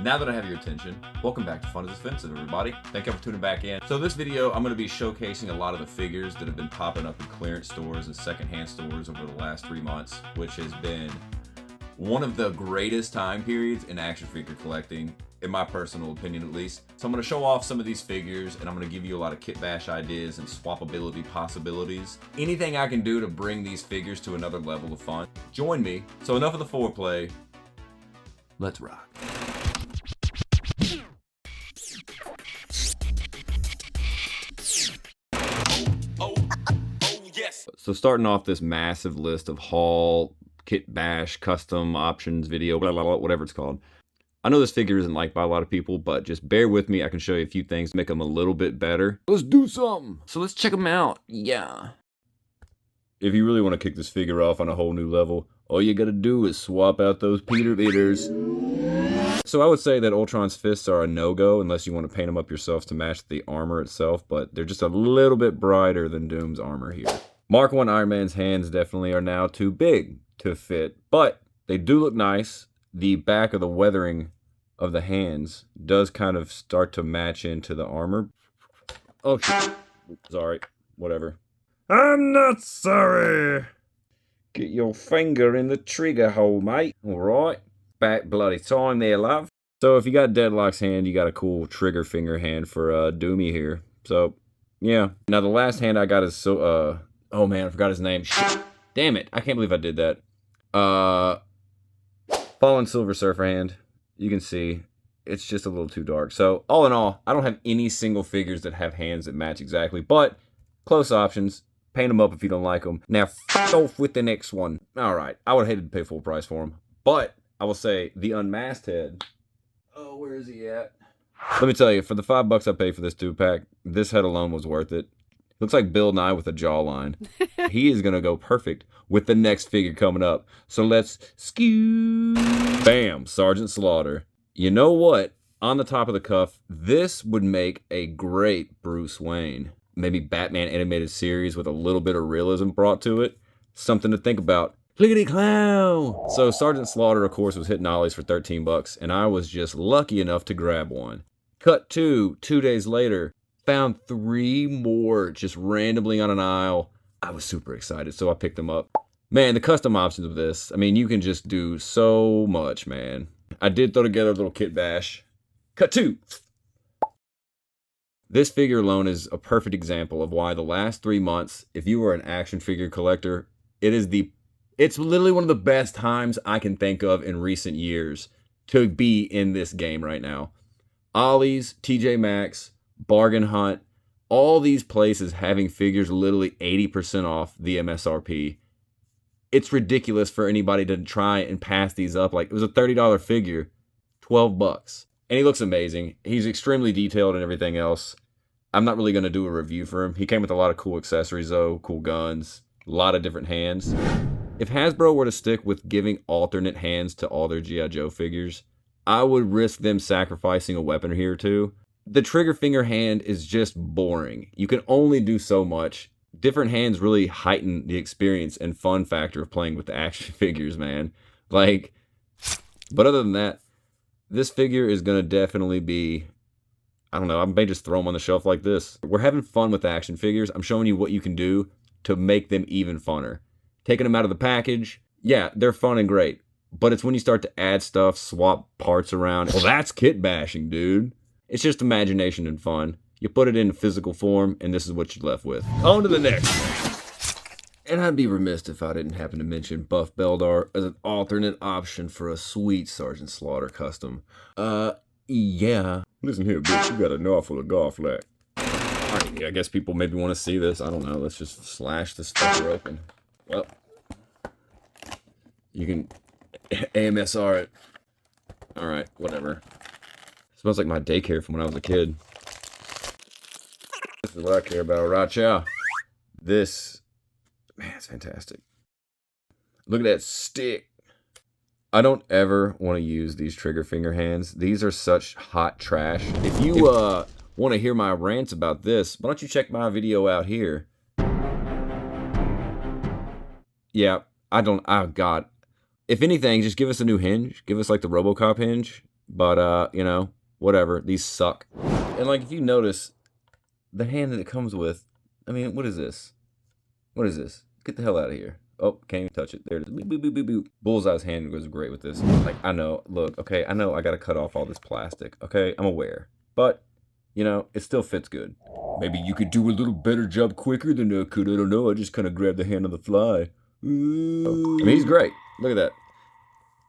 Now that I have your attention, welcome back to Fun is Offensive, everybody. Thank you for tuning back in. So this video, I'm going to be showcasing a lot of the figures that have been popping up in clearance stores and secondhand stores over the last 3 months, which has been one of the greatest time periods in action figure collecting, in my personal opinion at least. So I'm going to show off some of these figures, and I'm going to give you a lot of kit bash ideas and swappability possibilities. Anything I can do to bring these figures to another level of fun. Join me. So enough of the foreplay. Let's rock. So starting off this massive list of haul, kit bash, custom options, video, blah, blah, blah, whatever it's called. I know this figure isn't liked by a lot of people, but just bear with me. I can show you a few things to make them a little bit better. Let's do something. So let's check them out. Yeah. If you really want to kick this figure off on a whole new level, all you gotta do is swap out those Peter beaters. So I would say that Ultron's fists are a no-go unless you want to paint them up yourself to match the armor itself, but they're just a little bit brighter than Doom's armor here. Mark 1 Iron Man's hands definitely are now too big to fit, but they do look nice. The back of the weathering of the hands does kind of start to match into the armor. Oh, shit. Sorry. Whatever. I'm not sorry. Get your finger in the trigger hole, mate. All right. Back bloody time there, love. So if you got Deadlock's hand, you got a cool trigger finger hand for Doomy here. So, yeah. Now the last hand I got is so, oh man, I forgot his name. Shit. Damn it. I can't believe I did that. Fallen Silver Surfer hand. You can see it's just a little too dark. So all in all, I don't have any single figures that have hands that match exactly, but close options. Paint them up if you don't like them. Now, f off with the next one. All right. I would have hated to pay full price for them, but I will say the unmasked head. Oh, where is he at? Let me tell you, for the $5 I paid for this 2-pack, this head alone was worth it. Looks like Bill Nye with a jawline. He is going to go perfect with the next figure coming up. So let's skew. Bam, Sergeant Slaughter. You know what? On the top of the cuff, this would make a great Bruce Wayne. Maybe Batman animated series with a little bit of realism brought to it. Something to think about. Clickety clown! So Sergeant Slaughter, of course, was hitting ollies for $13, and I was just lucky enough to grab one. Cut to 2 days later. Found 3 more just randomly on an aisle. I was super excited, so I picked them up. Man, the custom options of this, I mean, you can just do so much, man. I did throw together a little kit bash. Cut 2. This figure alone is a perfect example of why the last 3 months, if you were an action figure collector, it's literally one of the best times I can think of in recent years to be in this game right now. Ollie's, TJ Maxx, Bargain Hunt, all these places having figures literally 80% off the MSRP. It's ridiculous for anybody to try and pass these up. Like, it was a $30 figure, $12. And he looks amazing. He's extremely detailed and everything else. I'm not really going to do a review for him. He came with a lot of cool accessories though, cool guns, a lot of different hands. If Hasbro were to stick with giving alternate hands to all their G.I. Joe figures, I would risk them sacrificing a weapon here or two. The trigger finger hand is just boring. You can only do so much. Different hands really heighten the experience and fun factor of playing with the action figures, man. Like, but other than that, this figure is going to definitely be, I don't know, I may just throw them on the shelf like this. We're having fun with action figures. I'm showing you what you can do to make them even funner. Taking them out of the package, yeah, they're fun and great. But it's when you start to add stuff, swap parts around. Well, that's kit bashing, dude. It's just imagination and fun. You put it in physical form, and this is what you're left with. On to the next. And I'd be remiss if I didn't happen to mention Buff Beldar as an alternate option for a sweet Sergeant Slaughter custom. Yeah. Listen here, bitch, you got a gnaw full of golf lack. Alright, I guess people maybe want to see this. I don't know. Let's just slash this fucker open. Well, you can AMSR it. Alright, whatever. Smells like my daycare from when I was a kid. This is what I care about, right, chow? This, man, it's fantastic. Look at that stick. I don't ever want to use these trigger finger hands. These are such hot trash. If you want to hear my rants about this, why don't you check my video out here? Yeah, oh God. If anything, just give us a new hinge. Give us like the RoboCop hinge. But, you know, whatever. These suck. And, like, if you notice, the hand that it comes with, I mean, what is this? What is this? Get the hell out of here. Oh, can't even touch it. There it is. Boop, boop, boop, boop, boop. Bullseye's hand goes great with this. Like, I know, look, okay, I know I gotta cut off all this plastic, okay? I'm aware. But, you know, it still fits good. Maybe you could do a little better job quicker than I could. I don't know. I just kind of grabbed the hand on the fly. Ooh. I mean, he's great. Look at that.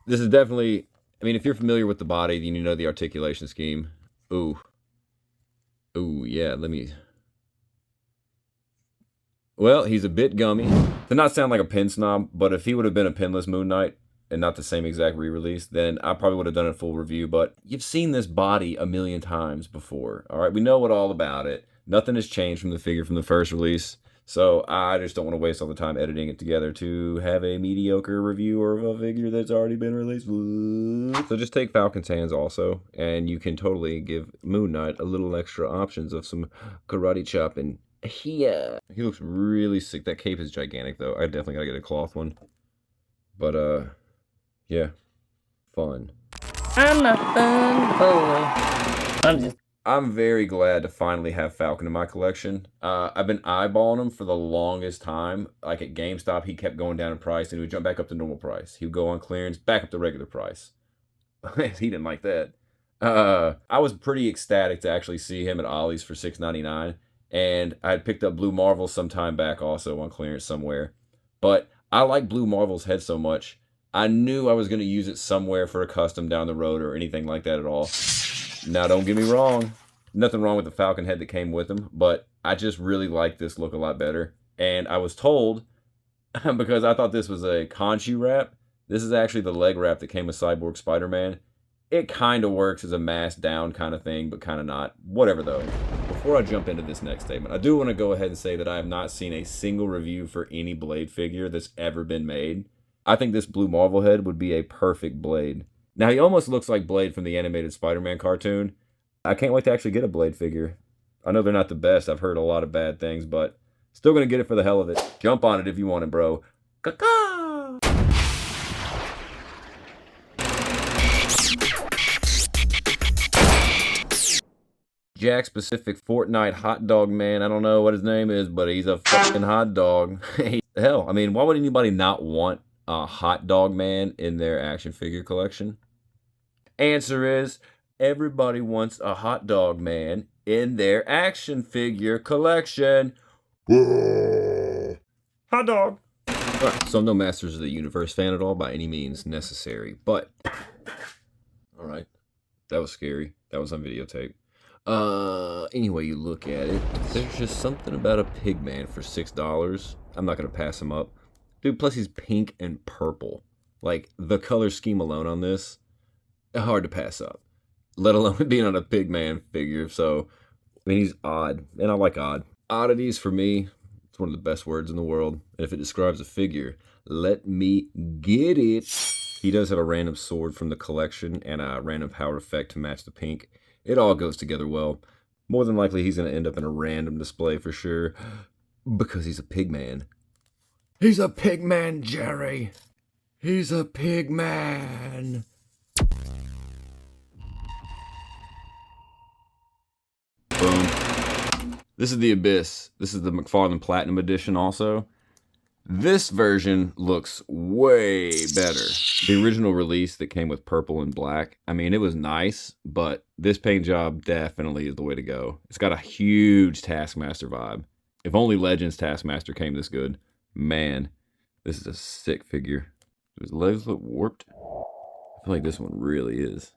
This is definitely, I mean, if you're familiar with the body, then you know the articulation scheme. Ooh. Ooh, yeah, let me... Well, he's a bit gummy. To not sound like a pin snob, but if he would have been a pinless Moon Knight and not the same exact re-release, then I probably would have done a full review. But you've seen this body a million times before. All right, we know all about it. Nothing has changed from the figure from the first release. So I just don't want to waste all the time editing it together to have a mediocre review of a figure that's already been released. So just take Falcon's hands also, and you can totally give Moon Knight a little extra options of some karate chop and yeah. He looks really sick. That cape is gigantic, though. I definitely gotta get a cloth one. But, yeah. Fun. I'm a fun boy. I'm very glad to finally have Falcon in my collection. I've been eyeballing him for the longest time. Like at GameStop, he kept going down in price, and he would jump back up to normal price. He would go on clearance, back up to regular price. He didn't like that. I was pretty ecstatic to actually see him at Ollie's for $6.99. And I had picked up Blue Marvel some time back also on clearance somewhere. But I like Blue Marvel's head so much, I knew I was going to use it somewhere for a custom down the road or anything like that at all. Now, don't get me wrong. Nothing wrong with the Falcon head that came with him, but I just really like this look a lot better. And I was told, because I thought this was a Khonshu wrap, this is actually the leg wrap that came with Cyborg Spider-Man. It kind of works as a mask down kind of thing, but kind of not. Whatever, though. Before I jump into this next statement, I do want to go ahead and say that I have not seen a single review for any Blade figure that's ever been made. I think this Blue Marvel head would be a perfect Blade. Now, he almost looks like Blade from the animated Spider-Man cartoon. I can't wait to actually get a Blade figure. I know they're not the best. I've heard a lot of bad things, but still going to get it for the hell of it. Jump on it if you want it, bro. Caca! Jack Specific Fortnite hot dog man. I don't know what his name is, but he's a fucking hot dog. Hell, I mean, why would anybody not want a hot dog man in their action figure collection? Answer is, everybody wants a hot dog man in their action figure collection. Hot dog. Alright, so I'm no Masters of the Universe fan at all by any means necessary, but... Alright, that was scary. That was on videotape. Anyway you look at it, there's just something about a Pigman for $6. I'm not gonna pass him up. Dude, plus he's pink and purple. Like, the color scheme alone on this, hard to pass up. Let alone being on a Pigman figure, so, I mean, he's odd, and I like odd. Oddities, for me, it's one of the best words in the world, and if it describes a figure, let me get it. He does have a random sword from the collection, and a random power effect to match the pink. It all goes together well. More than likely, he's going to end up in a random display for sure. Because he's a Pigman. He's a Pigman, Jerry. He's a Pigman. Boom. This is the Abyss. This is the McFarlane Platinum Edition also. This version looks way better. The original release that came with purple and black, I mean, it was nice, but this paint job definitely is the way to go. It's got a huge Taskmaster vibe. If only Legends Taskmaster came this good. Man, this is a sick figure. Do his legs look warped? I feel like this one really is.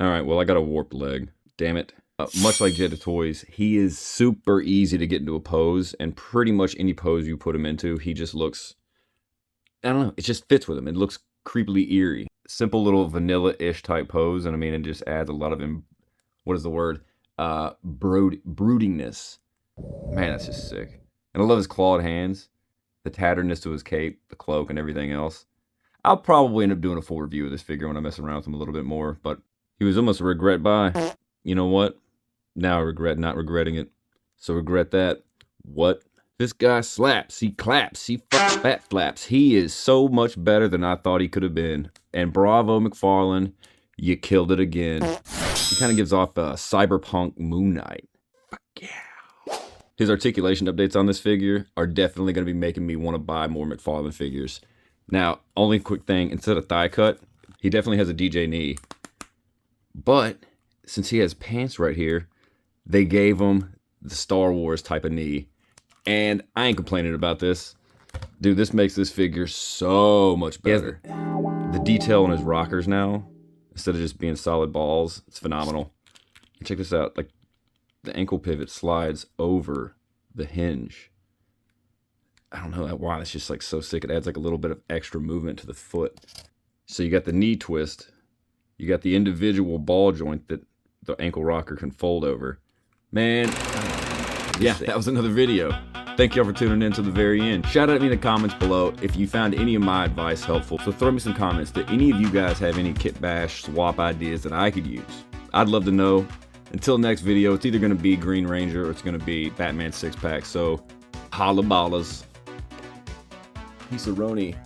Alright, well, I got a warped leg. Damn it. Much like Jetta Toys, he is super easy to get into a pose, and pretty much any pose you put him into, he just looks, I don't know, it just fits with him. It looks creepily eerie. Simple little vanilla-ish type pose, and I mean, it just adds a lot of, what is the word? Broodingness. Man, that's just sick. And I love his clawed hands, the tatteredness to his cape, the cloak, and everything else. I'll probably end up doing a full review of this figure when I mess around with him a little bit more, but he was almost a regret buy. You know what? Now I regret not regretting it. So regret that. What? This guy slaps. He claps. He fat flaps. He is so much better than I thought he could have been. And bravo, McFarlane. You killed it again. He kind of gives off a cyberpunk Moon Knight. Fuck yeah. His articulation updates on this figure are definitely going to be making me want to buy more McFarlane figures. Now, only quick thing, instead of thigh cut, he definitely has a DJ knee. But since he has pants right here, they gave him the Star Wars type of knee. And I ain't complaining about this. Dude, this makes this figure so much better. The detail on his rockers now, instead of just being solid balls, it's phenomenal. And check this out. Like, the ankle pivot slides over the hinge. I don't know why, that's just like so sick. It adds like a little bit of extra movement to the foot. So you got the knee twist. You got the individual ball joint that the ankle rocker can fold over. Man, yeah, that was another video. Thank y'all for tuning in to the very end. Shout out to me in the comments below if you found any of my advice helpful. So throw me some comments. Do any of you guys have any kit bash swap ideas that I could use? I'd love to know. Until next video, it's either going to be Green Ranger or it's going to be Batman 6-pack. So holla ballas. Peace-a-roni.